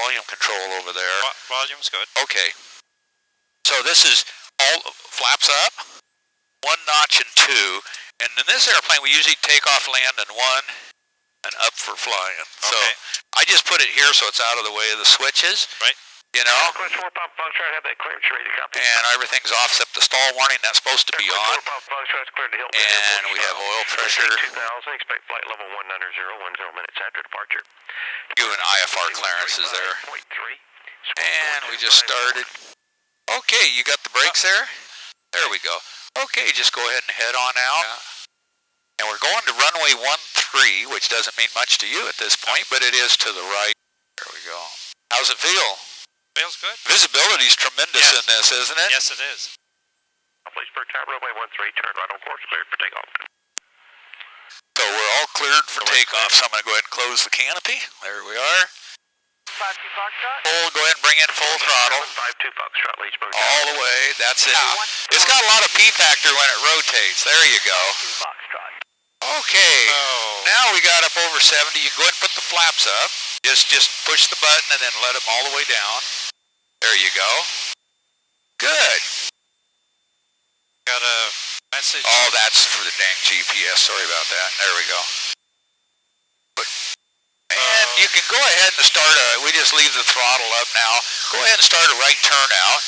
volume control over there? Volume's good. Okay. So this is all flaps up, 1 notch and 2. And in this airplane, we usually take off, land, and 1, and up for flying. Okay. So I just put it here so it's out of the way of the switches. Right. You know? Have that clearance ready to copy. And everything's off except the stall warning. That's supposed to be on. And we have oil pressure. 2000, expect flight level 190, 10 minutes after departure. Doing IFR clearances there. And we just started. Okay, you got the brakes there? There we go. Okay, just go ahead and head on out. And we're going to runway 13, which doesn't mean much to you at this point, but it is to the right. There we go. How's it feel? Feels good. Visibility's tremendous in this, isn't it? Yes, it is. Please for tower runway 13, turn right on course, cleared for takeoff. So we're all cleared for takeoff, so I'm going to go ahead and close the canopy. There we are. 52 Foxtrot. Go ahead and bring in full throttle. 52 Foxtrot, leads both. All the way, that's it. It's got a lot of P-factor when it rotates. There you go. 2 Foxtrot. Okay, now we got up over 70. You can go ahead and put the flaps up. Just push the button and then let them all the way down. There you go. Good. Got a message. Oh, that's for the dang GPS. Sorry about that. There we go. And you can go ahead and start we just leave the throttle up now. Go ahead and start a right turnout.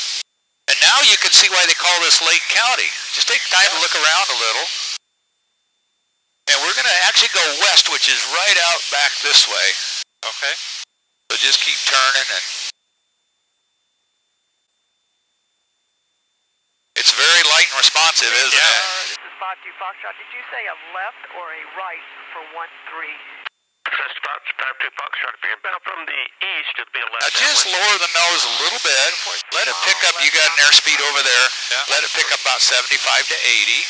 And now you can see why they call this Lake County. Just take time to look around a little. And we're going to actually go west, which is right out back this way. Okay. So just keep turning and it's very light and responsive, isn't it? This is 52 Foxtrot. Did you say a left or a right for 13? That's 52 Foxtrot. If you're inbound from the east, it'll be a left. Now just lower the nose a little bit. Let it pick up. You got an airspeed over there. Yeah. Let it pick up about 75 to 80.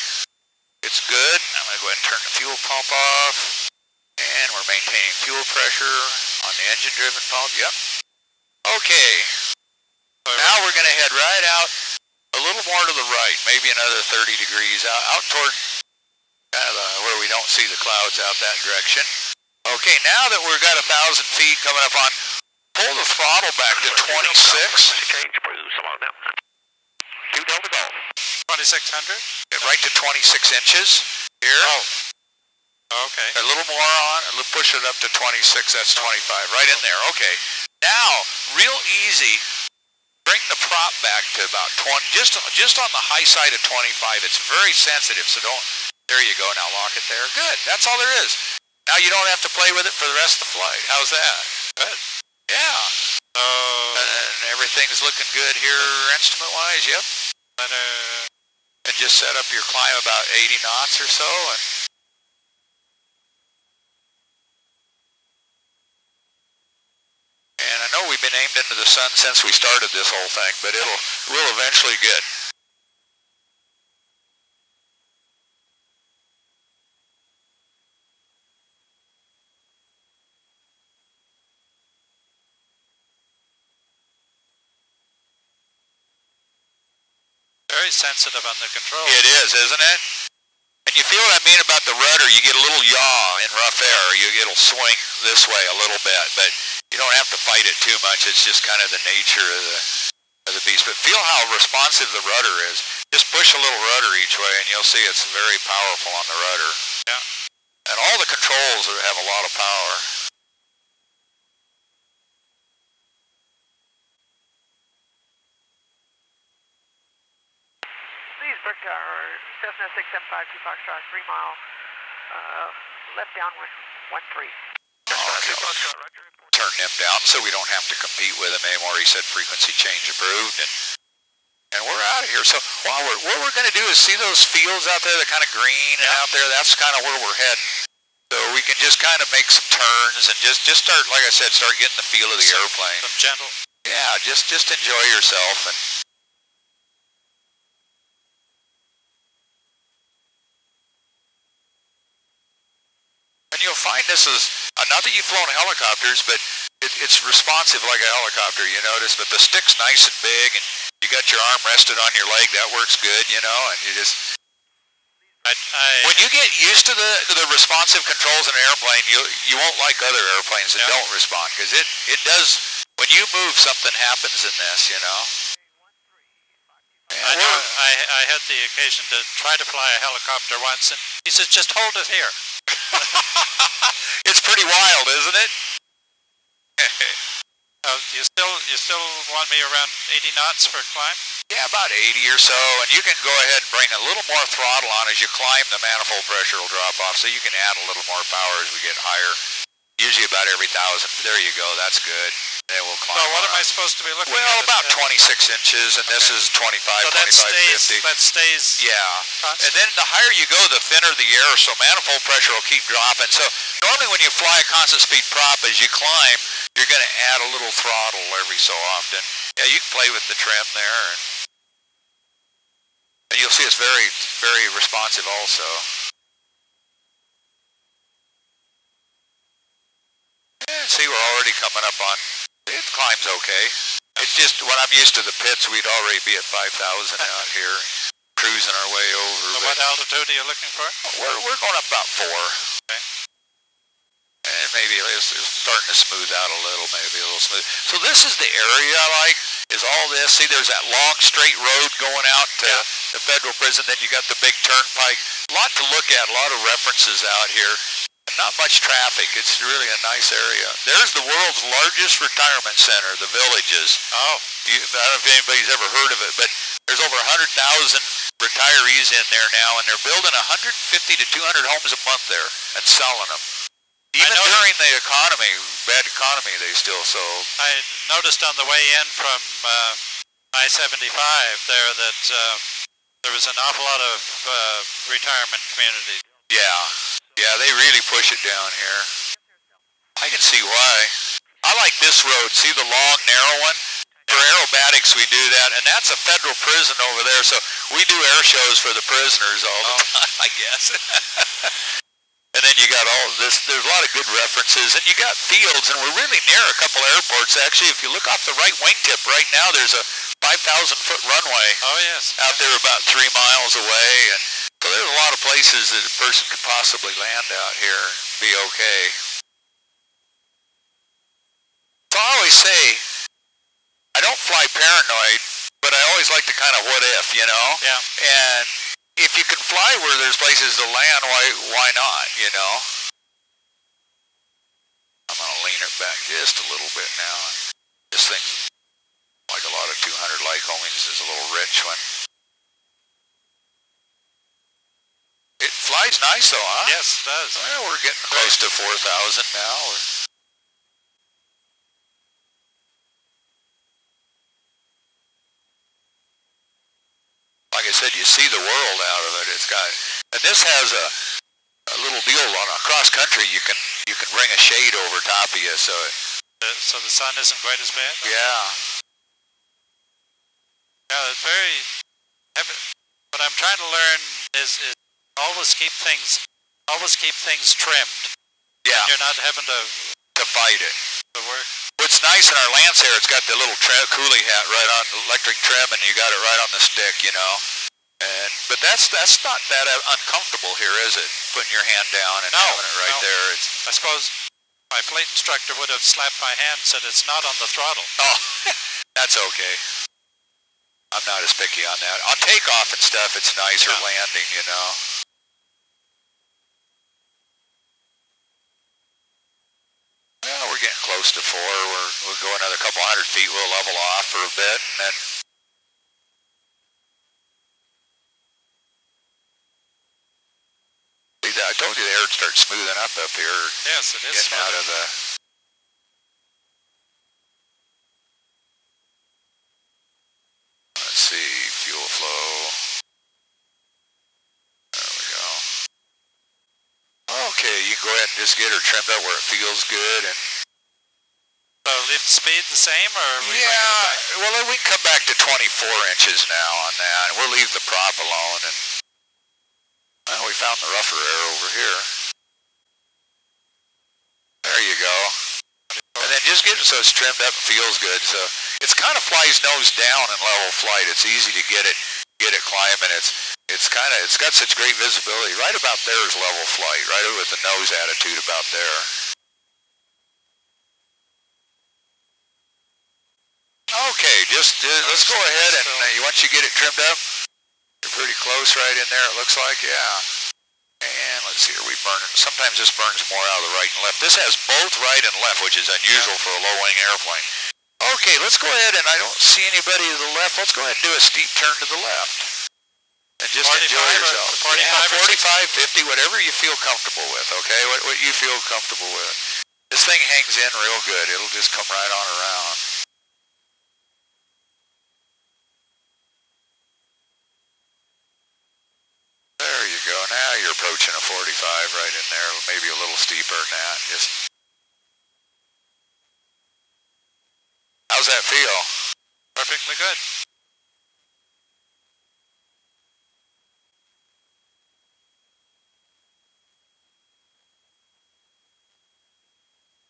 It's good. I'm going to go ahead and turn the fuel pump off. And we're maintaining fuel pressure on the engine-driven pump. Yep. Okay. Now we're going to head right out a little more to the right, maybe another 30 degrees out toward kind of where we don't see the clouds out that direction. Okay, now that we've got 1,000 feet coming up on, pull the throttle back to 26. Change, Bruce. Come on now. 2 Delta Golf. 2600? Right to 26 inches here. Oh. Okay. A little more on, push it up to 26, that's 25, right in there, okay. Now, real easy, bring the prop back to about 20, just on the high side of 25. It's very sensitive, so don't, there you go, now lock it there. Good, that's all there is. Now you don't have to play with it for the rest of the flight. How's that? Good. Yeah. And everything's looking good here instrument-wise, yep. And just set up your climb about 80 knots or so, and I know we've been aimed into the sun since we started this whole thing, but we'll eventually get. Very sensitive on the control. It is, isn't it? And you feel what I mean about the rudder. You get a little yaw in rough air. It'll swing this way a little bit, but you don't have to fight it too much. It's just kind of the nature of the beast. But feel how responsive the rudder is. Just push a little rudder each way, and you'll see it's very powerful on the rudder. Yeah. And all the controls have a lot of power. Please, Victor, Cessna 6752 Foxtrot, 3 mile, left downwind, 13. Turn them down so we don't have to compete with them anymore. He said frequency change approved, and we're out of here. So what we're going to do is see those fields out there, they're kind of green and out there. That's kind of where we're heading. So we can just kind of make some turns and just start, like I said, start getting the feel of the airplane. Some gentle. Yeah, just enjoy yourself. And you'll find this is, not that you've flown helicopters, but it's responsive like a helicopter, you notice, but the stick's nice and big, and you got your arm rested on your leg, that works good, you know, and you just... When you get used to the responsive controls in an airplane, you won't like other airplanes that don't respond, because it does, when you move, something happens in this, you know. I know. I had the occasion to try to fly a helicopter once, and he says, "Just hold it here." It's pretty wild, isn't it? You still want me around 80 knots for a climb? Yeah, about 80 or so, and you can go ahead and bring a little more throttle on as you climb. The manifold pressure will drop off, so you can add a little more power as we get higher. Usually about every 1,000. There you go. That's good. Then we'll climb. So what am on. I supposed to be looking at? Well, about 26 inches, and this is 25, so 25, 50. That stays. Yeah. Constant. And then the higher you go, the thinner the air, so manifold pressure will keep dropping. So normally when you fly a constant speed prop, as you climb, you're going to add a little throttle every so often. Yeah, you can play with the trim there. And you'll see it's very, very responsive also. Yeah, see, we're already coming up on, it climbs okay. It's just, when I'm used to the pits, we'd already be at 5,000 out here, cruising our way over. So what altitude are you looking for? We're going up about 4. Okay. And maybe it's starting to smooth out a little, maybe a little smooth. So this is the area I like, is all this. See, there's that long straight road going out to the federal prison. Then you got the big turnpike. A lot to look at, a lot of references out here. Not much traffic. It's really a nice area. There's the world's largest retirement center, the Villages. Oh. I don't know if anybody's ever heard of it, but there's over 100,000 retirees in there now, and they're building 150 to 200 homes a month there and selling them. Even during the economy, bad economy, they still sold. I noticed on the way in from I-75 there that there was an awful lot of retirement communities. Yeah. Yeah, they really push it down here. I can see why. I like this road. See the long, narrow one? For aerobatics, we do that, and that's a federal prison over there, so we do air shows for the prisoners all the time, I guess. And then you got all this, there's a lot of good references, and you got fields, and we're really near a couple airports. Actually, if you look off the right wingtip right now, there's a 5,000-foot runway. Oh, yes. Out there about 3 miles away, and so there's a lot of places that a person could possibly land out here and be okay. So I always say, I don't fly paranoid, but I always like to kind of what if, you know? Yeah. And if you can fly where there's places to land, why not, you know? I'm going to lean it back just a little bit now. This thing, like a lot of 200 Lycomings, is a little rich one. It flies nice though, huh? Yes, it does. Well, we're getting close to 4,000 now. Like I said, you see the world out of it. It's got, and this has a little deal on a cross country. You can bring a shade over top of you, so the sun isn't quite as bad. Yeah. Yeah, it's very. What I'm trying to learn is always keep things trimmed. Yeah. And you're not having to fight it. To work. What's nice in our Lancer, it's got the little coolie hat right on the electric trim, and you got it right on the stick, you know. But that's not that uncomfortable here, is it? Putting your hand down and having it right there. I suppose my flight instructor would have slapped my hand and said it's not on the throttle. Oh, that's okay. I'm not as picky on that. On takeoff and stuff, it's nicer landing, you know. Well, we're getting close to 4. We'll go another couple 100 feet. We'll level off for a bit, and then I told you the air would start smoothing up here. Yes, it is. Getting out of the. Let's see, fuel flow. There we go. Okay, you can go ahead and just get her trimmed up where it feels good. And so leave the speed the same, or well, we can come back to 24 inches now on that, and we'll leave the prop alone. And well, we found the rougher air over here. There you go. And then just get it so it's trimmed up and feels good. So it's kind of flies nose down in level flight. It's easy to get it climbing. It's got such great visibility. Right about there is level flight, right over with the nose attitude about there. Okay, let's go ahead and once you get it trimmed up, you're pretty close right in there, it looks like, yeah. And let's see, are we burning? Sometimes this burns more out of the right and left. This has both right and left, which is unusual for a low-wing airplane. Okay, let's go ahead, and I don't see anybody to the left. Let's go ahead and do a steep turn to the left. And just enjoy yourself. 45, 50, whatever you feel comfortable with, okay? What you feel comfortable with. This thing hangs in real good. It'll just come right on around. There you go. Now you're approaching a 45 right in there. Maybe a little steeper than that. Just. How's that feel? Perfectly good.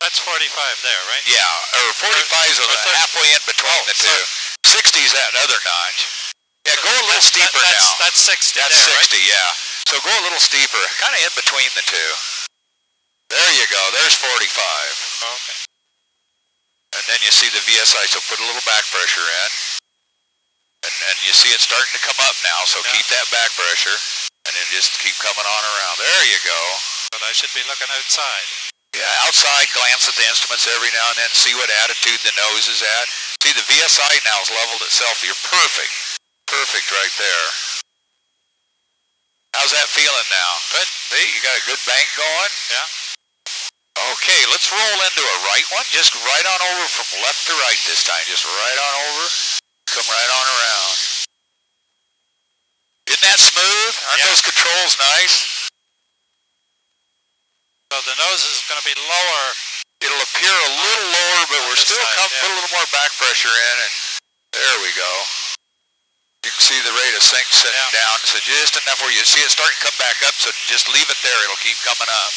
That's 45 there, right? Yeah, or 45's halfway in between the two. 60's that other notch. Yeah, go a little steeper now. That's 60 That's there, 60, right? yeah. So go a little steeper, kind of in between the two. There you go. There's 45. Okay. And then you see the VSI, so put a little back pressure in. And you see it starting to come up now, so keep that back pressure. And then just keep coming on around. There you go. But I should be looking outside. Yeah, outside, glance at the instruments every now and then, see what attitude the nose is at. See, the VSI now has leveled itself. You're perfect. Perfect right there. How's that feeling now? Good. See, you got a good bank going? Yeah. Okay, let's roll into a right one. Just right on over from left to right this time. Just right on over. Come right on around. Isn't that smooth? Aren't those controls nice? So the nose is going to be lower. It'll appear a little lower, but we're still put a little more back pressure in, and there we go. You can see the rate of sink setting down, so just enough where you see it starting to come back up, so just leave it there. It'll keep coming up.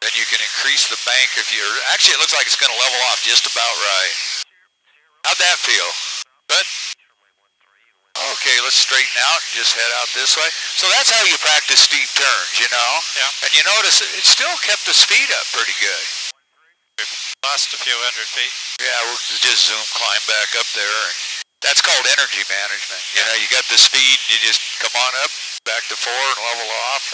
Then you can increase the bank if you're... Actually, it looks like it's going to level off just about right. How'd that feel? Good? Okay, let's straighten out and just head out this way. So that's how you practice steep turns, you know? Yeah. And you notice it still kept the speed up pretty good. We've lost a few hundred feet. Yeah, we'll just zoom climb back up there. And that's called energy management. You know, you got the speed, you just come on up, back to 4 and level off.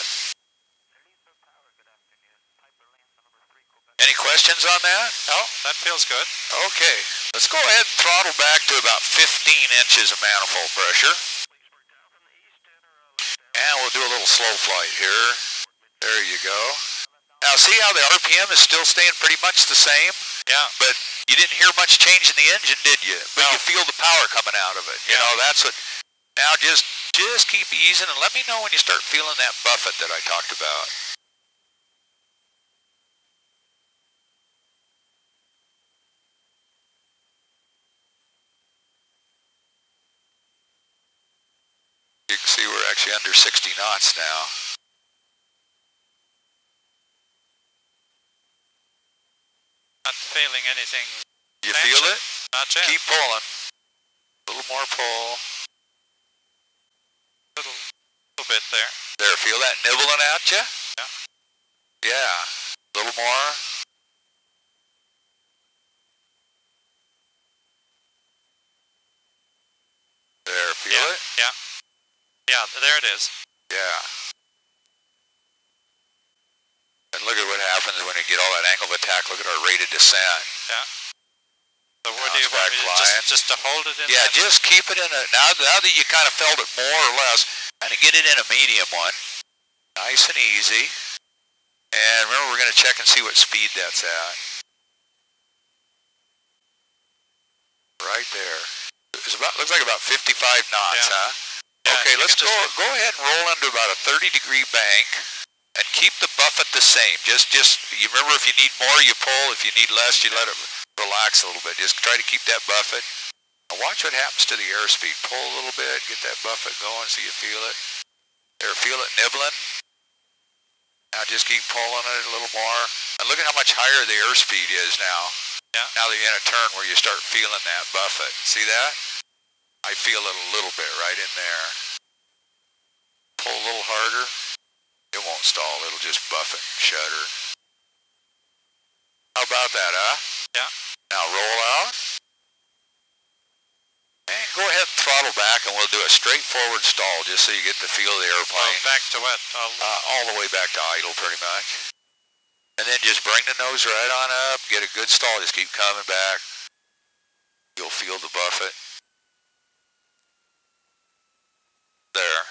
Any questions on that? Oh, that feels good. Okay, let's go ahead and throttle back to about 15 inches of manifold pressure. And we'll do a little slow flight here. There you go. Now see how the RPM is still staying pretty much the same? Yeah. But you didn't hear much change in the engine, did you? But you feel the power coming out of it. You know, that's what... Now just keep easing and let me know when you start feeling that buffet that I talked about. You can see we're actually under 60 knots now. Not feeling anything. You feel it? Not yet. Keep pulling. A little more pull. A little bit there. There, feel that nibbling at you? Yeah. Yeah. A little more. There, feel it? Yeah. Yeah, there it is. Yeah. And look at what happens when you get all that angle of attack. Look at our rate of descent. Yeah. So what Now do you it's want back me to flying. just to hold it in? Yeah, that? just keep it in a... Now that you kind of felt it more or less, kind of get it in a medium one. Nice and easy. And remember, we're going to check and see what speed that's at. Right there. Looks like about 55 knots, huh? Yeah, okay, let's go ahead and roll into about a 30-degree bank and keep the buffet the same. Just you remember, if you need more, you pull. If you need less, you let it relax a little bit. Just try to keep that buffet. Now watch what happens to the airspeed. Pull a little bit, get that buffet going so you feel it. There, feel it nibbling. Now just keep pulling it a little more. And look at how much higher the airspeed is now. Yeah. Now that you're in a turn where you start feeling that buffet. See that? I feel it a little bit right in there. Pull a little harder. It won't stall. It'll just buffet and shudder. How about that, huh? Yeah. Now roll out. And go ahead and throttle back, and we'll do a straightforward stall just so you get the feel of the airplane. Back to what? All the way back to idle, pretty much. And then just bring the nose right on up, get a good stall, just keep coming back. You'll feel the buffet. There.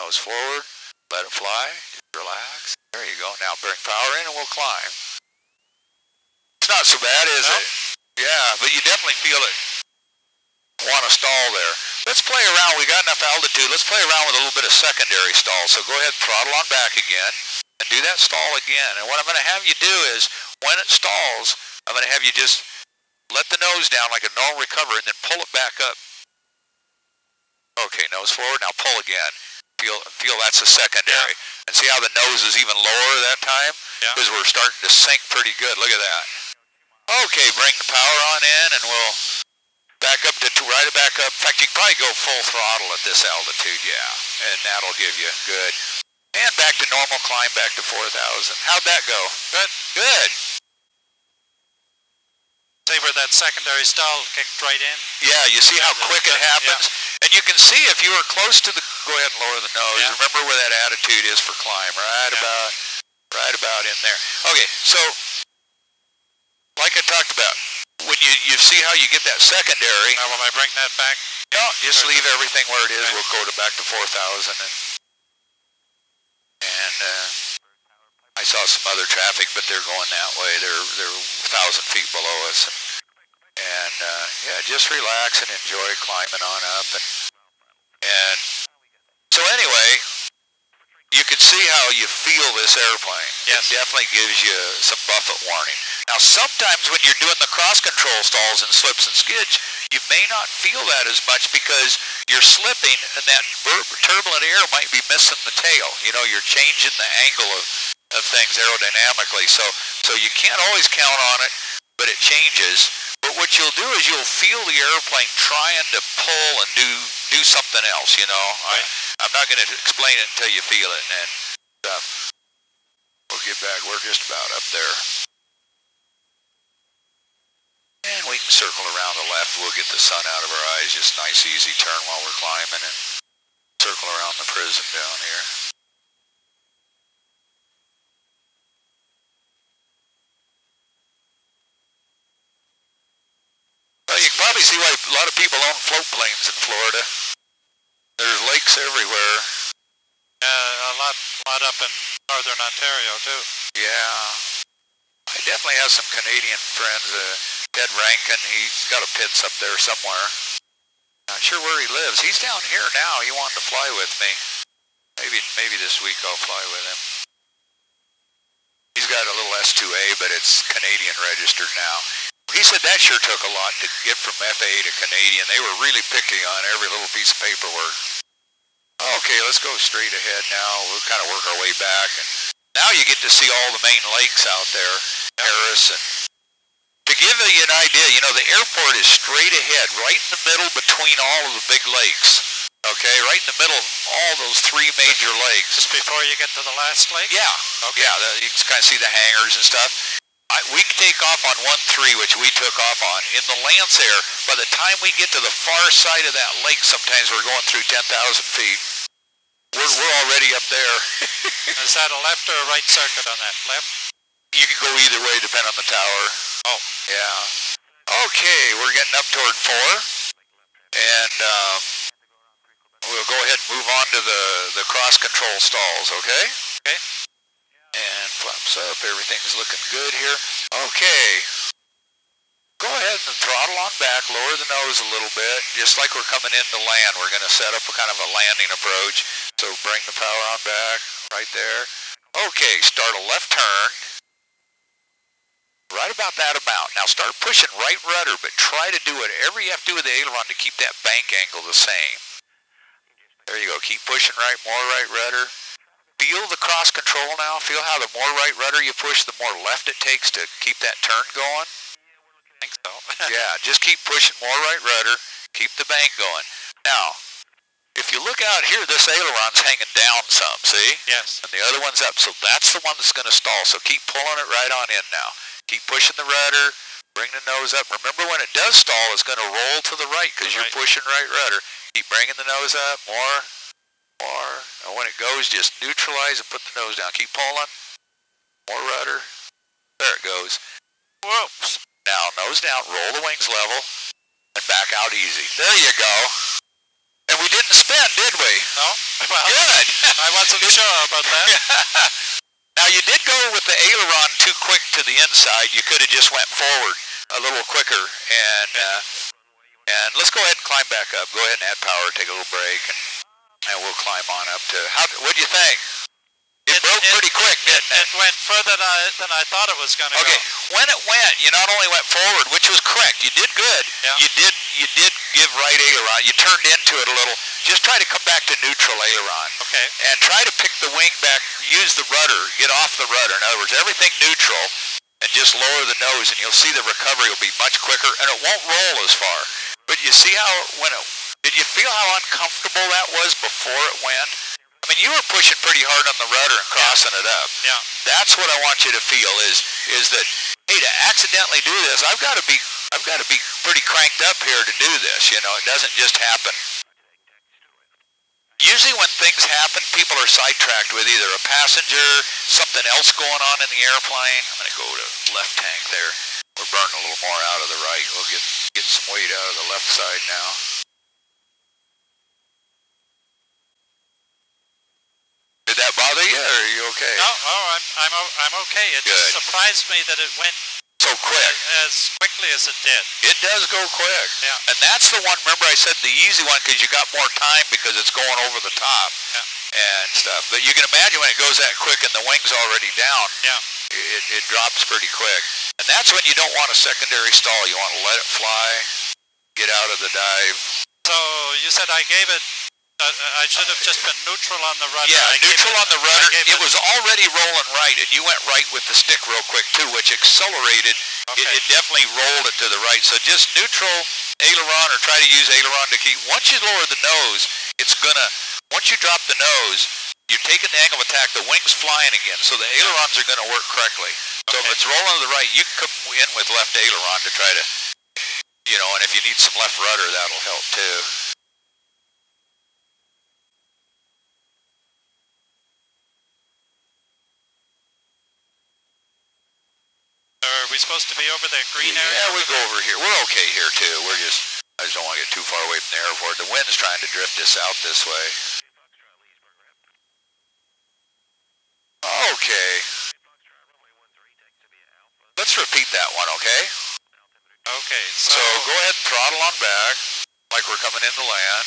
Nose forward, let it fly, just relax. There you go. Now bring power in and we'll climb. It's not so bad, is it? Yeah, but you definitely feel it. Want to stall there. Let's play around. We got enough altitude. Let's play around with a little bit of secondary stall. So go ahead and throttle on back again and do that stall again. And what I'm going to have you do is when it stalls, I'm going to have you just let the nose down like a normal recovery and then pull it back up. Okay, nose forward. Now pull again. Feel that's a secondary. And see how the nose is even lower that time? Because we're starting to sink pretty good. Look at that. Okay, bring the power on in and we'll back up to right back up. In fact, you can probably go full throttle at this altitude, and that'll give you good. And back to normal climb, back to 4,000. How'd that go? Good. See where that secondary stall kicked right in? Yeah, you see how quick it happens? And you can see if you were close to the, go ahead and lower the nose. Remember where that attitude is for climb, right about in there. Okay, so like I talked about, when you see how you get that secondary. Now will I bring that back? No, just leave everything where it is. Okay. We'll go back to 4,000 and I saw some other traffic, but they're going that way. They're 1,000 feet below us, and yeah, just relax and enjoy climbing on up. And so anyway, you can see how you feel this airplane. Yes. It definitely gives you some buffet warning. Now, sometimes when you're doing the cross-control stalls and slips and skids, you may not feel that as much because you're slipping and that turbulent air might be missing the tail. You know, you're changing the angle of things aerodynamically. So you can't always count on it, but it changes. But what you'll do is you'll feel the airplane trying to pull and do something else, you know. I'm not going to explain it until you feel it. And we'll get back. We're just about up there. And we can circle around the left. We'll get the sun out of our eyes. Just nice, easy turn while we're climbing and circle around the prism down here. Well, you can probably see why a lot of people own float planes in Florida. There's lakes everywhere. A lot up in northern Ontario too. Yeah. I definitely have some Canadian friends. Ted Rankin, he's got a pits up there somewhere. Not sure where he lives. He's down here now. He wanted to fly with me. Maybe this week I'll fly with him. He's got a little S2A, but it's Canadian registered now. He said that sure took a lot to get from FAA to Canadian. They were really picky on every little piece of paperwork. Okay, let's go straight ahead now. We'll kind of work our way back. And now you get to see all the main lakes out there, Harris. And to give you an idea, you know, the airport is straight ahead, right in the middle between all of the big lakes. Okay, right in the middle of all those three major lakes. Just before you get to the last lake? Yeah. Okay. Yeah, you can kind of see the hangars and stuff. We take off on 1-3, which we took off on. In the Lancer, by the time we get to the far side of that lake, sometimes we're going through 10,000 feet. We're already up there. Is that a left or a right circuit on that? Left? You can go either way, depending on the tower. Oh. Yeah. Okay, we're getting up toward 4. And we'll go ahead and move on to the cross-control stalls, okay? Okay. And flaps up. Everything's looking good here. Okay. Go ahead and throttle on back. Lower the nose a little bit. Just like we're coming into land. We're going to set up a kind of a landing approach. So bring the power on back. Right there. Okay. Start a left turn. Right about that amount. Now start pushing right rudder, but try to do whatever you have to do with the aileron to keep that bank angle the same. There you go. Keep pushing right, more right rudder. Feel the cross control now. Feel how the more right rudder you push, the more left it takes to keep that turn going. I think so. Yeah, just keep pushing more right rudder. Keep the bank going. Now, if you look out here, this aileron's hanging down some, see? Yes. And the other one's up, so that's the one that's going to stall. So keep pulling it right on in now. Keep pushing the rudder. Bring the nose up. Remember, when it does stall, it's going to roll to the right because you're pushing right rudder. Keep bringing the nose up. More. And when it goes, just neutralize and put the nose down. Keep pulling. More rudder. There it goes. Whoops. Now, nose down. Roll the wings level. And back out easy. There you go. And we didn't spin, did we? No. Well, good. I wasn't sure about that. Now, you did go with the aileron too quick to the inside. You could have just went forward a little quicker. And let's go ahead and climb back up. Go ahead and add power, take a little break, and we'll climb on up to... What do you think? It broke pretty quick, didn't it? It went further than I thought it was going to go. Okay, when it went, you not only went forward, which was correct. You did good. Yeah. You did give right aileron. You turned into it a little. Just try to come back to neutral aileron. Okay. And try to pick the wing back. Use the rudder. Get off the rudder. In other words, everything neutral, and just lower the nose, and you'll see the recovery will be much quicker, and it won't roll as far. But you see how did you feel how uncomfortable that was before it went? I mean, you were pushing pretty hard on the rudder and crossing it up. Yeah. That's what I want you to feel is that, hey, to accidentally do this, I've got to be pretty cranked up here to do this. You know, it doesn't just happen. Usually when things happen, people are sidetracked with either a passenger, something else going on in the airplane. I'm going to go to left tank there. We're burning a little more out of the right. We'll get some weight out of the left side now. Did that bother you, or are you okay? No, I'm okay. It just surprised me that it went so quick, as quickly as it did. It does go quick. Yeah. And that's the one. Remember, I said the easy one because you got more time because it's going over the top. Yeah. And stuff. But you can imagine when it goes that quick and the wing's already down. Yeah. It drops pretty quick. And that's when you don't want a secondary stall. You want to let it fly, get out of the dive. So you said I gave it. I should have just been neutral on the rudder. Yeah, neutral on the rudder. It was already rolling right, and you went right with the stick real quick, too, which accelerated. Okay. It definitely rolled it to the right. So just neutral aileron, or try to use aileron to keep. Once you lower the nose, once you drop the nose, you're taking the angle of attack, the wing's flying again, so the ailerons are going to work correctly. So if it's rolling to the right, you can come in with left aileron to try to, and if you need some left rudder, that'll help, too. Are we supposed to be over the green area? Yeah, we go over here. We're okay here, too. I just don't want to get too far away from the airport. The wind's trying to drift us out this way. Okay. Let's repeat that one, okay? Okay, so go ahead and throttle on back, like we're coming into land.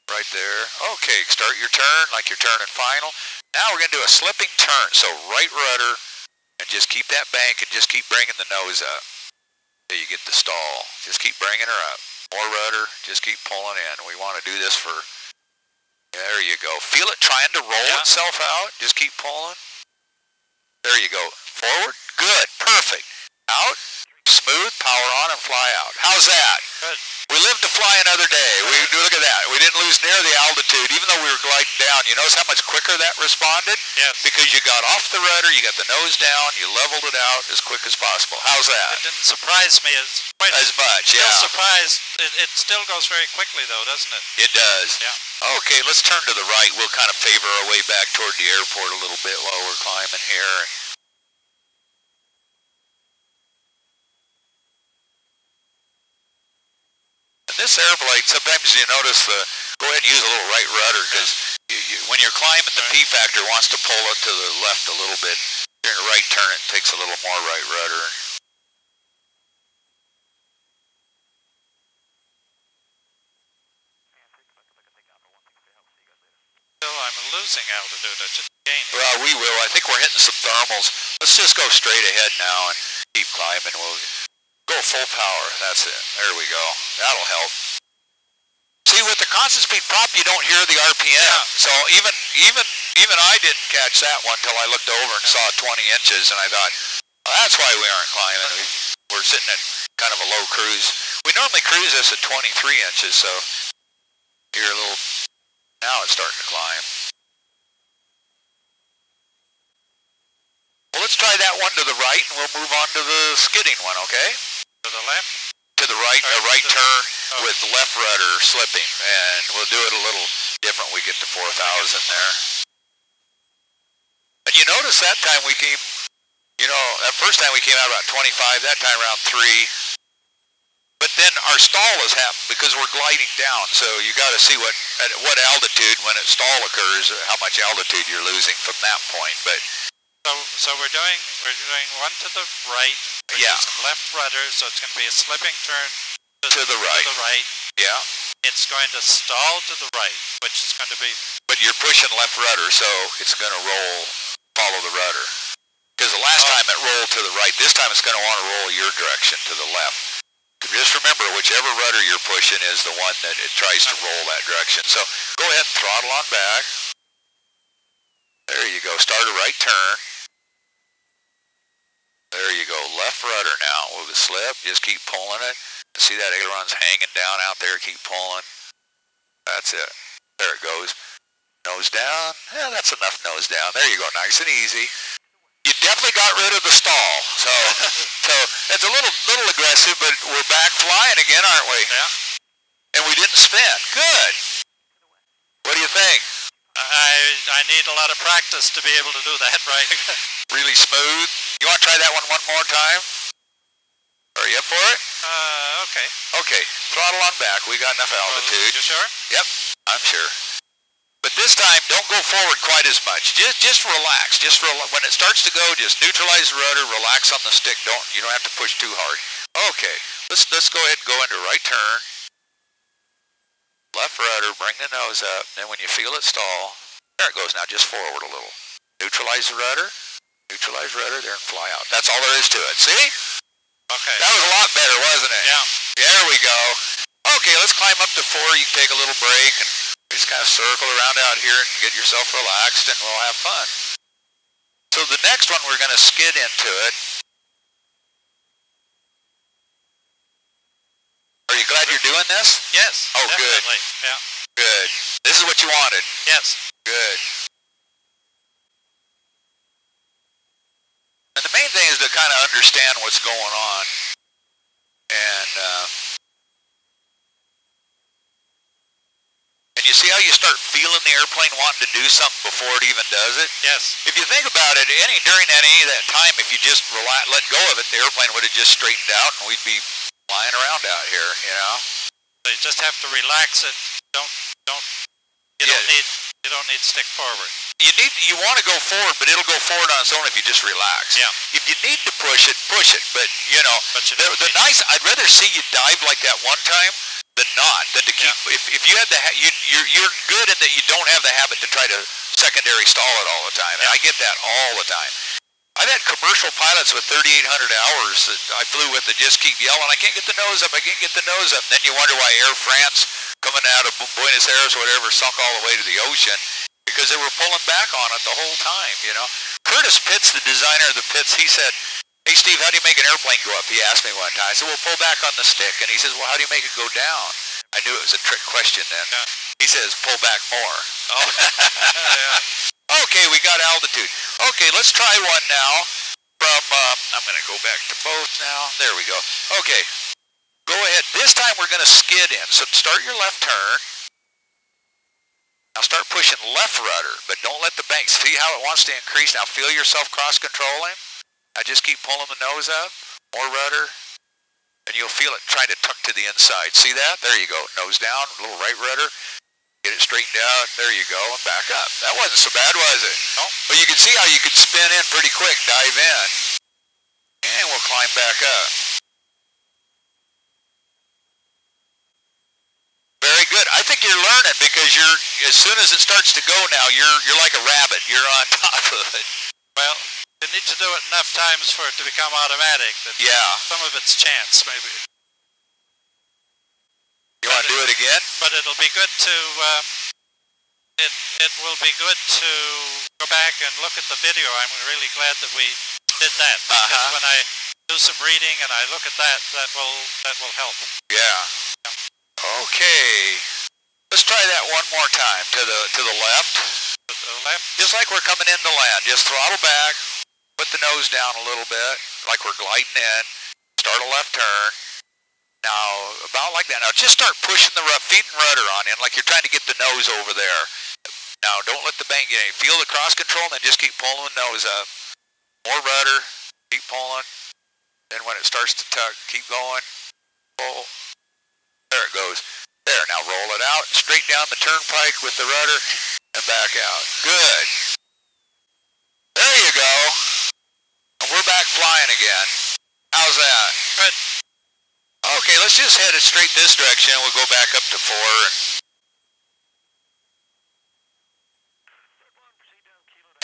Right there. Okay, start your turn like you're turning final. Now we're going to do a slipping turn. So right rudder, and just keep that bank and just keep bringing the nose up until you get the stall. Just keep bringing her up. More rudder, just keep pulling in. We want to do this for, there you go. Feel it trying to roll itself out. Just keep pulling. There you go. Forward. Good. Perfect. Out. Smooth. Power on and fly out. How's that? good. We live to fly another day. Look at that. We didn't lose near the altitude, even though we were gliding down. You notice how much quicker that responded? Yes. Because you got off the rudder, you got the nose down, you leveled it out as quick as possible. How's that? It didn't surprise me as much. Yeah. Still surprised. It still goes very quickly, though, doesn't it? It does. Yeah. Okay, let's turn to the right. We'll kind of favor our way back toward the airport a little bit while we're climbing here. This airplane, sometimes you notice go ahead and use a little right rudder because when you're climbing, the P factor wants to pull it to the left a little bit. During a right turn, it takes a little more right rudder. Still, I'm losing altitude. I just gained. Well, we will. I think we're hitting some thermals. Let's just go straight ahead now and keep climbing. We'll go full power. That's it. There we go. That'll help. See, with the constant speed prop, you don't hear the RPM. Yeah. So even I didn't catch that one until I looked over and saw 20 inches, and I thought, well, that's why we aren't climbing. We're sitting at kind of a low cruise. We normally cruise this at 23 inches, so you're a little. Now it's starting to climb. Well, let's try that one to the right, and we'll move on to the skidding one, okay? To the left? To the right, a right to the- turn oh. with left rudder slipping, and we'll do it a little different. We get to 4,000 there. And you notice that time we came, you know, that first time we came out about 25, that time around 3. But then our stall has happened because we're gliding down, so you got to see at what altitude when it stall occurs, how much altitude you're losing from that point. But So we're doing one to the right. We're Yeah. using left rudder, so it's going to be a slipping turn to the right, To the right. yeah. It's going to stall to the right, which is going to be But you're pushing left rudder, so it's going to follow the rudder. Because the last time it rolled to the right, this time it's going to want to roll your direction to the left. Just remember, whichever rudder you're pushing is the one that it tries to roll that direction. So go ahead and throttle on back. There you go. Start a right turn. There you go. Left rudder now. With the slip, just keep pulling it. See that aileron's hanging down out there? Keep pulling. That's it. There it goes. Nose down. Yeah, that's enough nose down. There you go. Nice and easy. You definitely got rid of the stall. So it's a little aggressive, but we're back flying again, aren't we? Yeah. And we didn't spin. Good. What do you think? I need a lot of practice to be able to do that right. Really smooth. You want to try that one more time? Are you up for it? Okay. Okay. Throttle on back. We got enough altitude. You sure? Yep. I'm sure. But this time, don't go forward quite as much. Just relax. When it starts to go, just neutralize the rudder, relax on the stick. You don't have to push too hard. Okay, let's go ahead and go into right turn. Left rudder, bring the nose up. Then when you feel it stall, there it goes. Now just forward a little. Neutralize the rudder, there and fly out. That's all there is to it. See? Okay. That was a lot better, wasn't it? Yeah. There we go. Okay, let's climb up to 4. You can take a little break and just kind of circle around out here and get yourself relaxed, and we'll have fun. So the next one, we're going to skid into it. Are you glad you're doing this? Yes. Oh, definitely. good. Yeah. Good. This is what you wanted. Yes. Good. And the main thing is to kind of understand what's going on. And you see how you start feeling the airplane wanting to do something before it even does it? Yes. If you think about it, during any of that time, if you just let go of it, the airplane would have just straightened out and we'd be flying around out here, you know? So you just have to relax it. You don't need to stick forward. You want to go forward, but it'll go forward on its own if you just relax. Yeah. If you need to push it. But you know, I'd rather see you dive like that one time than not. Than to keep. Yeah. If you had you're good in that you don't have the habit to try to secondary stall it all the time. And I get that all the time. I've had commercial pilots with 3,800 hours that I flew with that just keep yelling, I can't get the nose up, I can't get the nose up. And then you wonder why Air France, coming out of Buenos Aires or whatever, sunk all the way to the ocean because they were pulling back on it the whole time, you know. Curtis Pitts, the designer of the Pitts, he said, hey, Steve, how do you make an airplane go up? He asked me one time. I said, well, pull back on the stick. And he says, well, how do you make it go down? I knew it was a trick question then. Yeah. He says, pull back more. Oh. Yeah. Okay, we got altitude. Okay, let's try one now from, I'm going to go back to both now. There we go. Okay, go ahead. This time we're going to skid in. So start your left turn. Now start pushing left rudder, but don't let the bank, see how it wants to increase? Now feel yourself cross-controlling. Now just keep pulling the nose up, more rudder, and you'll feel it try to tuck to the inside. See that? There you go. Nose down, a little right rudder. Get it straightened out. There you go, and back up. That wasn't so bad, was it? No. But you can see how you could spin in pretty quick, dive in, and we'll climb back up. Very good. I think you're learning because as soon as it starts to go now, you're like a rabbit. You're on top of it. Well, you need to do it enough times for it to become automatic. Yeah. Some of it's chance, maybe. You want to do it again? But it'll be good to, it will be good to go back and look at the video. I'm really glad that we did that. Because when I do some reading and I look at that will help. Yeah. Okay. Let's try that one more time. To the left. To the left? Just like we're coming in to land. Just throttle back. Put the nose down a little bit, like we're gliding in. Start a left turn. Now, about like that. Now, just start pushing the feeding rudder on in, like you're trying to get the nose over there. Now, don't let the bank get any. Feel the cross control, and then just keep pulling the nose up. More rudder. Keep pulling. Then when it starts to tuck, keep going. Pull. There it goes. There. Now roll it out. Straight down the turnpike with the rudder and back out. Good. There you go. And we're back flying again. How's that? Good. Okay, let's just head it straight this direction. We'll go back up to 4.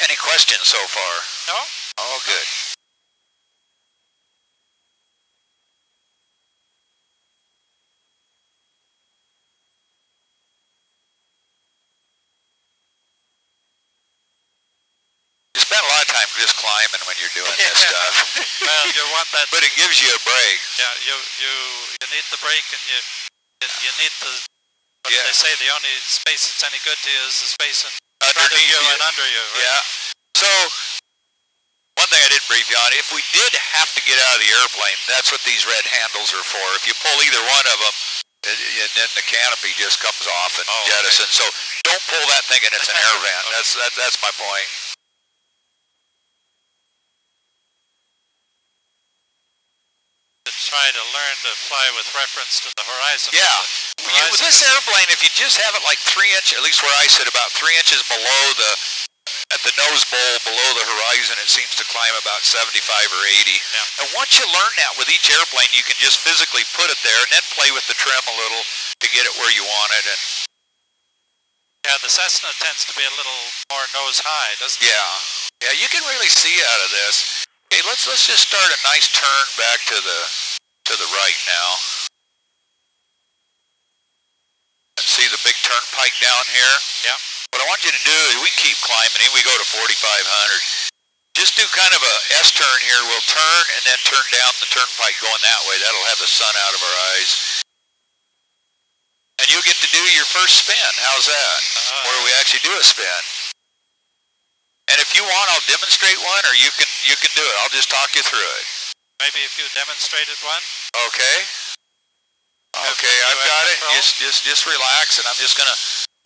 Any questions so far? No? Oh, good. You spend a lot of time just climbing when you're doing this stuff. Well, you want that. But it gives you a break. Yeah, you need the break, and you need the. What do they say? The only space that's any good to you is the space in front of you and under you. Right? Yeah. So, one thing I didn't brief you on, if we did have to get out of the airplane, that's what these red handles are for. If you pull either one of them, and then the canopy just comes off and jettisons. Okay. So, don't pull that thinking it's an air vent. Okay. That's my point. Try to learn to fly with reference to the horizon. Yeah. With this airplane, if you just have it like 3 inches, at least where I sit, about 3 inches below at the nose bowl, below the horizon, it seems to climb about 75 or 80. Yeah. And once you learn that with each airplane, you can just physically put it there and then play with the trim a little to get it where you want it. And yeah, the Cessna tends to be a little more nose high, doesn't it? Yeah. Yeah, you can really see out of this. Okay, let's just start a nice turn back to the right now. And see the big turnpike down here? Yeah. What I want you to do is we keep climbing in. We go to 4,500. Just do kind of a S-turn here. We'll turn and then turn down the turnpike going that way. That'll have the sun out of our eyes. And you'll get to do your first spin. How's that? Where we actually do a spin. And if you want, I'll demonstrate one, or you can do it. I'll just talk you through it. Maybe if you demonstrated one. Okay. Okay, I've got it. Just relax, and I'm just gonna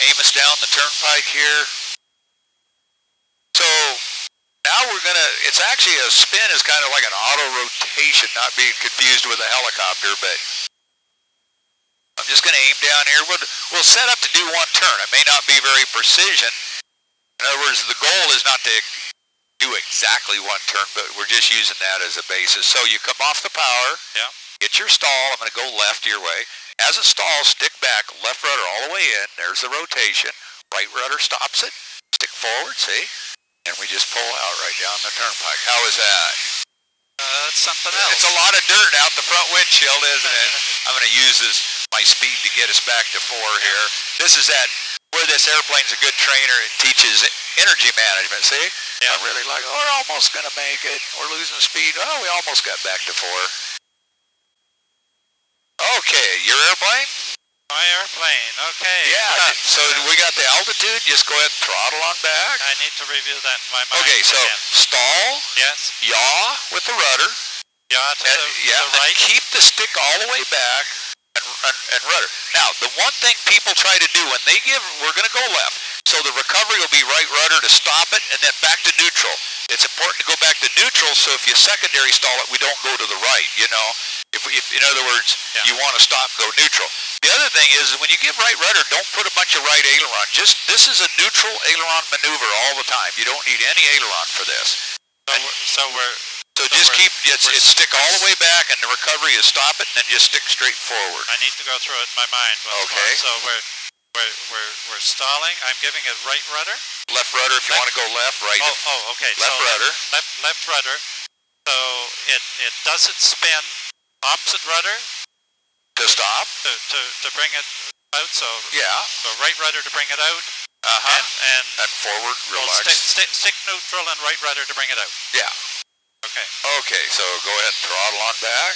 aim us down the turnpike here. So now it's actually a spin is kind of like an auto rotation, not being confused with a helicopter, but I'm just gonna aim down here. We'll set up to do one turn. It may not be very precision. In other words, the goal is not to do exactly one turn, but we're just using that as a basis. So you come off the power, get your stall. I'm going to go left your way. As it stalls, stick back, left rudder all the way in. There's the rotation. Right rudder stops it. Stick forward, see? And we just pull out right down the turnpike. How is that? That's something else. It's a lot of dirt out the front windshield, isn't it? I'm going to use my speed to get us back to 4 here. This is where this airplane's a good trainer. It teaches energy management, see? Yeah. I'm really like, we're almost going to make it. We're losing speed. Oh, we almost got back to 4. Okay, your airplane? My airplane, okay. Yeah, so we got the altitude. Just go ahead and throttle on back. I need to review that in my mind. Okay, so again. stall. Yes. Yaw with the rudder. Yaw to the right. And keep the stick all the way back and rudder. Now, the one thing people try to do when we're going to go left. So the recovery will be right rudder to stop it and then back to neutral. It's important to go back to neutral, so if you secondary stall it, we don't go to the right, you know. If in other words, you want to stop, go neutral. The other thing is when you give right rudder, don't put a bunch of right aileron. This is a neutral aileron maneuver all the time. You don't need any aileron for this. So just keep it's stick all the way back, and the recovery is stop it, and then just stick straight forward. I need to go through it in my mind. Okay. So we're stalling. I'm giving it right rudder. Left rudder if you want to go left, right. Okay. Left rudder. Left rudder. So it doesn't spin. Opposite rudder. To stop. To bring it out. So right rudder to bring it out. And forward. Relax. Stick neutral and right rudder to bring it out. Yeah. Okay. Okay. So go ahead and throttle on back.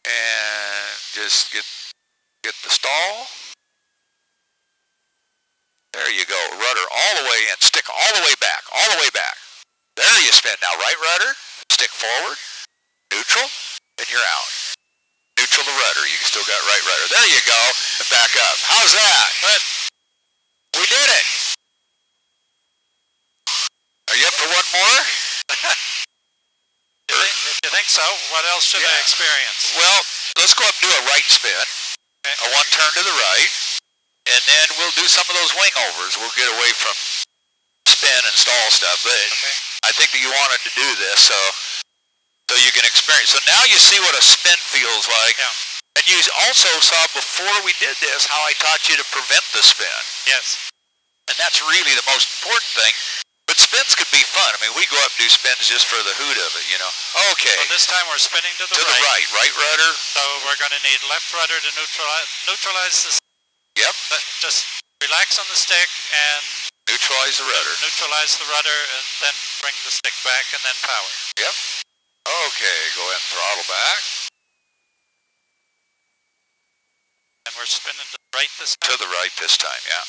And just get the stall. There you go. Rudder all the way in. Stick all the way back. All the way back. There you spin. Now right rudder, stick forward, neutral, and you're out. Neutral the rudder. You still got right rudder. There you go. And back up. How's that? Good. We did it. Are you up for one more? If you think so, what else should I experience? Well, let's go up and do a right spin. Okay. A one turn to the right. And then we'll do some of those wing overs. We'll get away from spin and stall stuff. But I think that you wanted to do this so you can experience. So now you see what a spin feels like. Yeah. And you also saw before we did this how I taught you to prevent the spin. Yes. And that's really the most important thing. But spins could be fun. I mean, we go up and do spins just for the hoot of it, you know. Okay. So this time we're spinning to the right. To the right. Right rudder. So we're going to need left rudder to neutralize the. Yep. Just relax on the stick and neutralize the rudder. Neutralize the rudder and then bring the stick back and then power. Yep. Okay, go ahead and throttle back. And we're spinning to the right this time? To the right this time, yeah.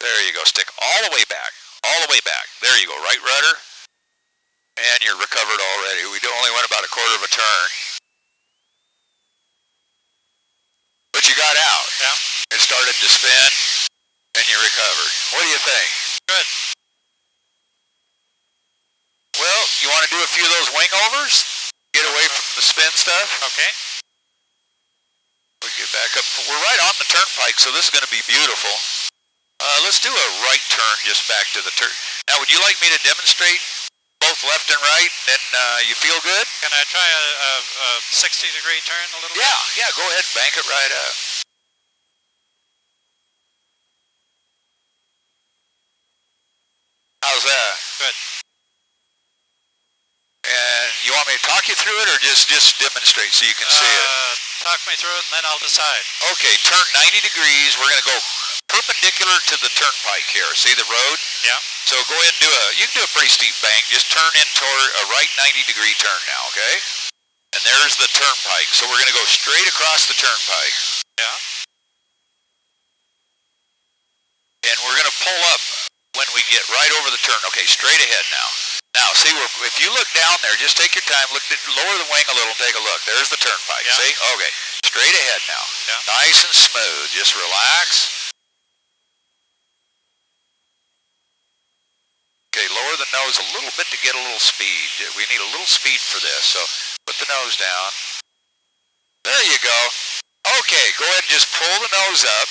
There you go. Stick all the way back. All the way back. There you go. Right rudder. And you're recovered already. We only went about a quarter of a turn. But you got out. Yeah. It started to spin, and you recovered. What do you think? Good. Well, you want to do a few of those wing overs? Get away from the spin stuff? Okay. We get back up. We're right on the turnpike, so this is going to be beautiful. Let's do a right turn just back to the turn. Now, would you like me to demonstrate both left and right, and you feel good? Can I try a 60-degree turn a little bit? Yeah, go ahead and bank it right up. How's that? Good. And you want me to talk you through it, or just demonstrate so you can see it? Talk me through it, and then I'll decide. Okay, turn 90 degrees. We're going to go perpendicular to the turnpike here. See the road? Yeah. So go ahead and you can do a pretty steep bank. Just turn in toward a right 90-degree turn now, okay? And there's the turnpike. So we're going to go straight across the turnpike. Yeah. And we're going to pull up when we get right over the turn. Okay, straight ahead now. Now, see, if you look down there, just take your time, lower the wing a little, take a look. There's the turnpike, yeah. See? Okay, straight ahead now. Yeah. Nice and smooth. Just relax. Okay, lower the nose a little bit to get a little speed. We need a little speed for this, so put the nose down. There you go. Okay, go ahead and just pull the nose up.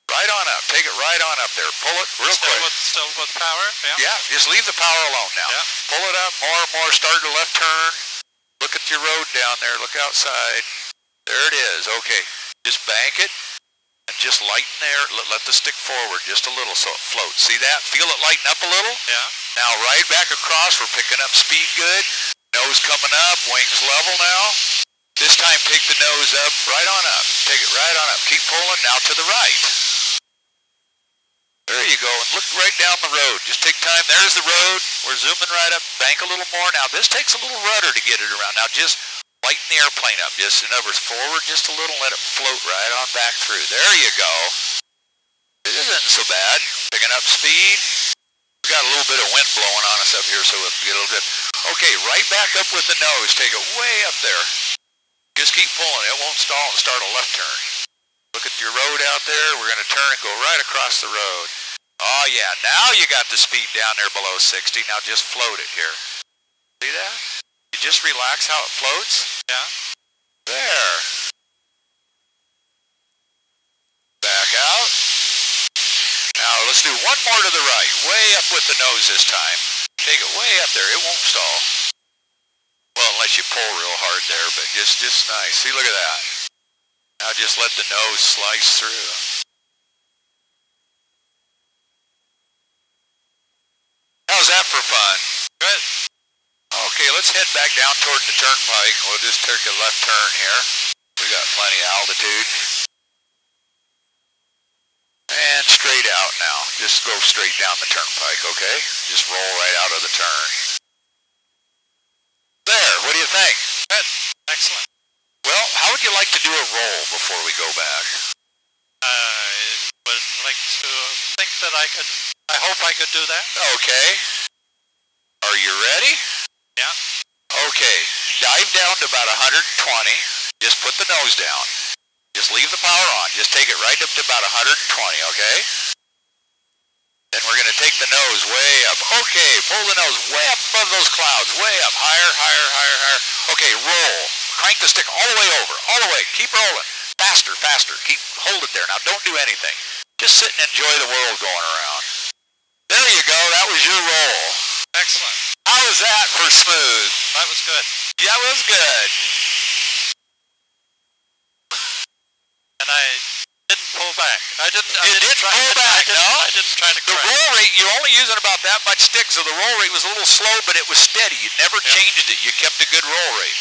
Right on up. Take it right on up there. Pull it real quick. Still with power? Yeah. Yeah, just leave the power alone now. Yeah. Pull it up more and more. Start the left turn. Look at your road down there. Look outside. There it is. Okay, just bank it. And just lighten there. Let the stick forward just a little so it floats. See that? Feel it lighten up a little? Yeah. Now right back across. We're picking up speed good. Nose coming up. Wings level now. This time take the nose up. Right on up. Take it right on up. Keep pulling. Now to the right. There you go. And look right down the road. Just take time. There's the road. We're zooming right up. Bank a little more. Now this takes a little rudder to get it around. Now just lighten the airplane up. Just in other words, forward just a little. Let it float right on back through. There you go. It isn't so bad. Picking up speed. We got a little bit of wind blowing on us up here, so we'll get a little bit. Okay, right back up with the nose. Take it way up there. Just keep pulling. It won't stall and start a left turn. Look at your road out there. We're going to turn and go right across the road. Oh, yeah. Now you got the speed down there below 60. Now just float it here. See that? You just relax how it floats. Yeah. There. Back out. Now let's do one more to the right. Way up with the nose this time. Take it way up there. It won't stall. Well, unless you pull real hard there, but just nice. See, look at that. Now just let the nose slice through. How's that for fun? Good. Okay, let's head back down toward the turnpike. We'll just take a left turn here. We got plenty of altitude. And straight out now. Just go straight down the turnpike, okay? Just roll right out of the turn. There, what do you think? Good. Excellent. Well, how would you like to do a roll before we go back? I would like to think that I hope I could do that. Okay. Are you ready? Yeah. Okay. Dive down to about 120. Just put the nose down. Just leave the power on. Just take it right up to about 120, okay? Then we're going to take the nose way up. Okay, pull the nose way up above those clouds. Way up. Higher, higher, higher, higher. Okay, roll. Crank the stick all the way over. All the way. Keep rolling. Faster, faster. Hold it there. Now don't do anything. Just sit and enjoy the world going around. There you go. That was your roll. Excellent. How was that for smooth? That was good. Yeah, that was good. And I didn't pull back. I didn't try pull back, no? I didn't try to The correct. roll rate, you're only using about that much stick, so the roll rate was a little slow, but it was steady. You never changed it. You kept a good roll rate.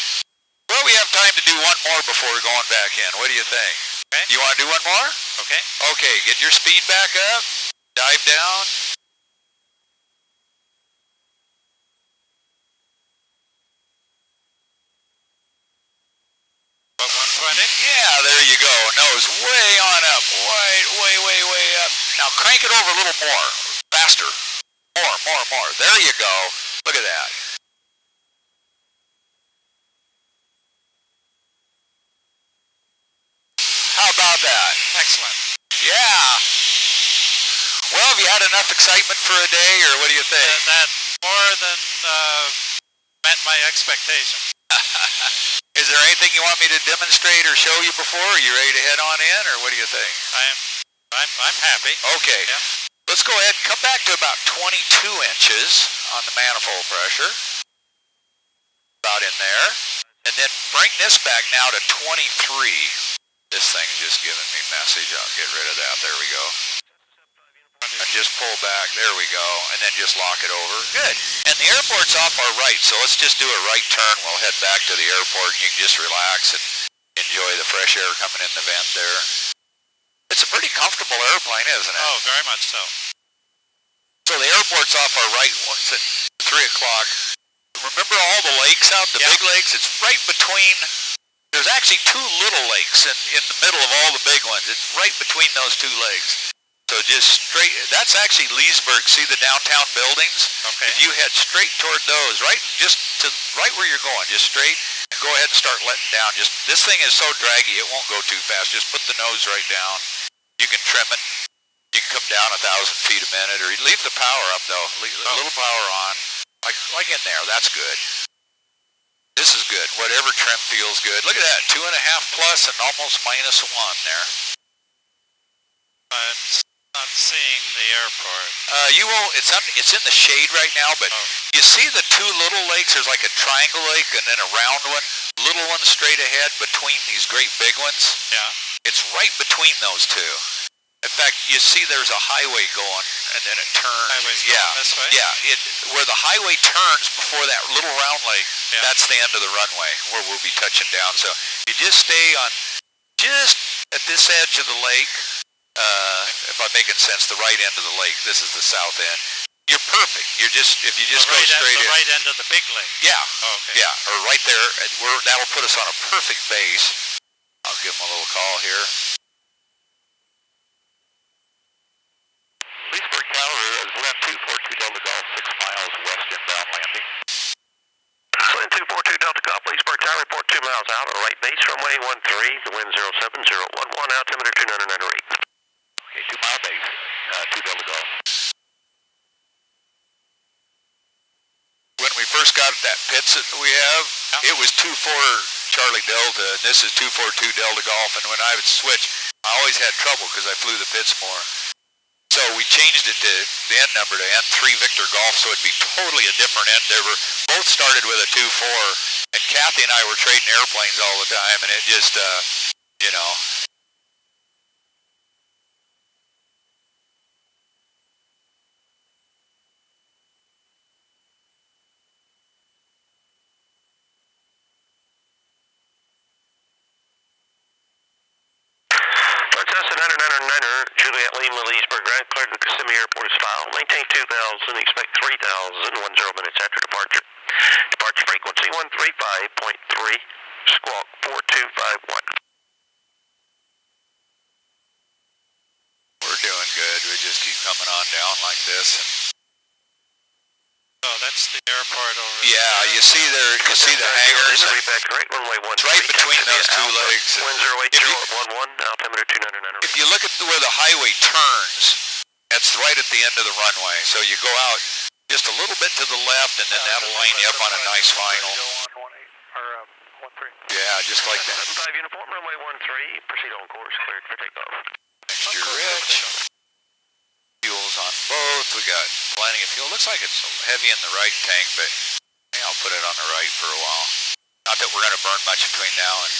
Well, we have time to do one more before we're going back in. What do you think? Okay. You want to do one more? Okay. Okay, get your speed back up. Dive down. About 120? Yeah, there you go. Nose way on up. Way, way, way up. Now crank it over a little more. Faster. More, more, more. There you go. Look at that. How about that? Excellent. Yeah. Well, have you had enough excitement for a day, or what do you think? That more than met my expectation. Is there anything you want me to demonstrate or show you before? Are you ready to head on in, or what do you think? I'm happy. Okay. Yeah. Let's go ahead and come back to about 22 inches on the manifold pressure. About in there. And then bring this back now to 23. This thing's just giving me message. I'll get rid of that. There we go. And just pull back. There we go. And then just lock it over. Good. And the airport's off our right, so let's just do a right turn. We'll head back to the airport, and you can just relax and enjoy the fresh air coming in the vent there. It's a pretty comfortable airplane, isn't it? Oh, very much so. So the airport's off our right once at 3 o'clock. Remember all the lakes out, the big lakes? It's right between, there's actually two little lakes in the middle of all the big ones. It's right between those two lakes. So just straight, that's actually Leesburg. See the downtown buildings? Okay. If you head straight toward those, right where you're going, just straight, and go ahead and start letting down. This thing is so draggy, it won't go too fast. Just put the nose right down. You can trim it. You can come down 1,000 feet a minute, or leave the power up though. Leave a little power on, like in there. That's good. This is good. Whatever trim feels good. Look at that, 2.5 plus and almost minus 1 there. I'm not seeing the airport. You won't. It's in the shade right now, but you see the two little lakes. There's like a triangle lake and then a round one. Little one straight ahead between these great big ones. Yeah. It's right between those two. In fact, you see there's a highway going, and then it turns. Highway's going this way? Yeah. Where the highway turns before that little round lake, that's the end of the runway where we'll be touching down. So you just stay on just at this edge of the lake. If I'm making sense, the right end of the lake. This is the south end. You're perfect. If you just go straight in. The right end of the big lake. Yeah. Oh, okay. Yeah, or right there. That'll put us on a perfect base. I'll give them a little call here. Leesburg Tower is Zlin 242 Delta Golf, 6 miles west inbound landing. Zlin 242 Delta Golf, Leesburg Tower, report 2 miles out, on right base, runway 13, the wind 07011, altimeter 2998. Okay, 2 mile base, 2 Delta Golf. When we first got that pits that we have, it was 24 Charlie Delta, and this is 242 Delta Golf, and when I would switch, I always had trouble because I flew the pits more. So we changed it to the end number to N3 Victor Golf, so it'd be totally a different end. They were both started with a 2-4, and Kathy and I were trading airplanes all the time, and it just, you know. Juliet Lima, Leesburg, ground cleared to Kissimmee Airport is filed. Maintain 2,000, expect 3,000, 10 minutes after departure. Departure frequency 135.3, squawk 4251. We're doing good. We just keep coming on down like this. Oh, that's the airport over Yeah, there. you see there, you see the hangars. Reback right, runway 13. It's right between those two legs. Wind 080 at 11, altimeter 299. If you look at where the highway turns, that's right at the end of the runway. So you go out just a little bit to the left, and then that'll line you up on a nice final. Yeah, just like that. 75 uniform, runway 13, proceed on course, cleared for takeoff. Mixture rich. Fuel's on both. We got plenty of fuel. Looks like it's heavy in the right tank, but maybe I'll put it on the right for a while. Not that we're going to burn much between now and...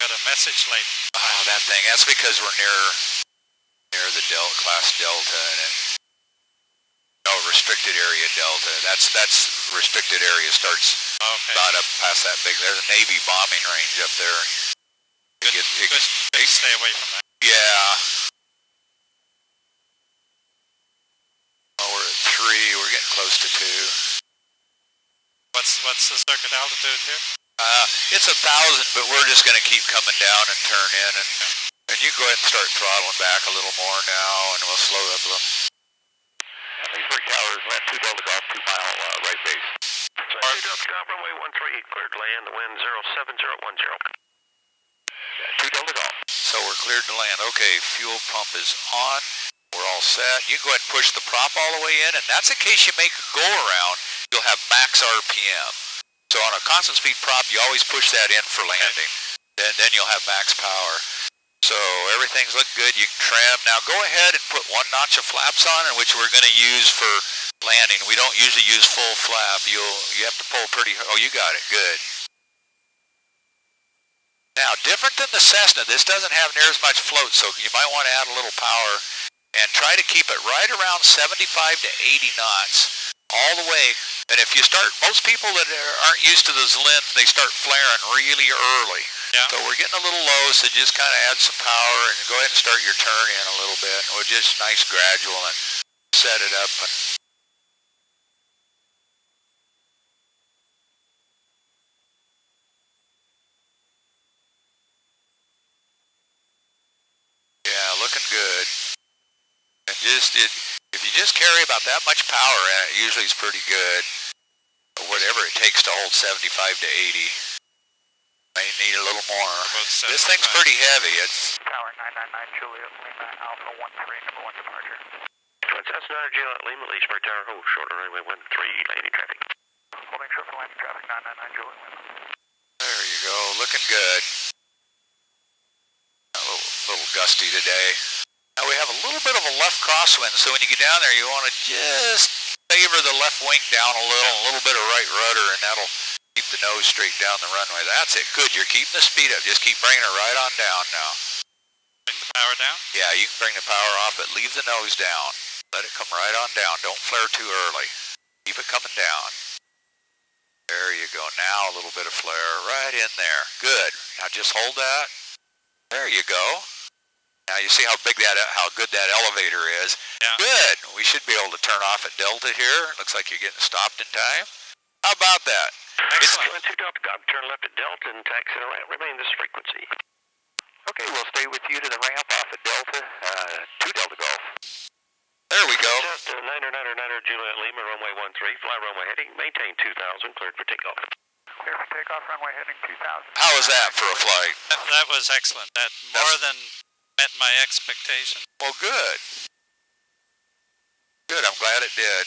Got a message light. Oh, that thing. That's because we're near the class Delta, and it... No, restricted area Delta. That's restricted area starts about up past that big. There's a Navy bombing range up there. Good, stay away from that. Yeah. Well, we're at 3. We're getting close to 2. What's the circuit altitude here? It's 1,000, but we're just going to keep coming down and turn in, and you go ahead and start throttling back a little more now, and we'll slow up a little. Leesburg Towers, land 2 Delta Golf, 2 mile right base. 2 Delta Golf, runway 13, cleared to land, the wind 07010. 2 Delta Golf. So we're cleared to land. Okay, fuel pump is on. We're all set. You go ahead and push the prop all the way in, and that's in case you make a go around, you'll have max RPM. So on a constant speed prop, you always push that in for landing. Then you'll have max power. So everything's looking good. You can trim. Now go ahead and put 1 notch of flaps on, which we're going to use for landing. We don't usually use full flap. You have to pull pretty. Oh, you got it. Good. Now, different than the Cessna, this doesn't have near as much float, so you might want to add a little power and try to keep it right around 75 to 80 knots all the way. And if you start, most people that aren't used to the Zlin, they start flaring really early. Yeah. So we're getting a little low, so just kind of add some power and go ahead and start your turn in a little bit. We're just nice gradual and set it up. And yeah, looking good. And if you just carry about that much power in it, usually it's pretty good. Or whatever it takes to hold 75 to 80. May need a little more. This thing's pretty heavy. It's Tower 999 Juliet Lima Alpha 13, number 1 departure. That's not Juliet Lima, Leesburg Tower, hold short runway 13, landing traffic. Holding short for landing traffic 999 Juliet Lima. There you go, looking good. A little gusty today. Now we have a little bit of a left crosswind, so when you get down there, you want to just favor the left wing down a little bit of right rudder, and that'll keep the nose straight down the runway. That's it. Good. You're keeping the speed up. Just keep bringing it right on down now. Bring the power down? Yeah, you can bring the power off, but leave the nose down. Let it come right on down. Don't flare too early. Keep it coming down. There you go. Now a little bit of flare right in there. Good. Now just hold that. There you go. Now you see how good that elevator is. Yeah. Good. We should be able to turn off at Delta here. Looks like you're getting stopped in time. How about that? Excellent. 2 Delta Golf, turn left at Delta and taxi to ramp. Remain this frequency. Okay, we'll stay with you to the ramp off at Delta. 2 Delta Golf. There we go. Just 999 Juliet Lima, runway 13, fly runway heading, maintain 2000, cleared for takeoff. Clear for takeoff, runway heading 2000. How was that for a flight? That was excellent. That more than met my expectations. Well, good. Good, I'm glad it did.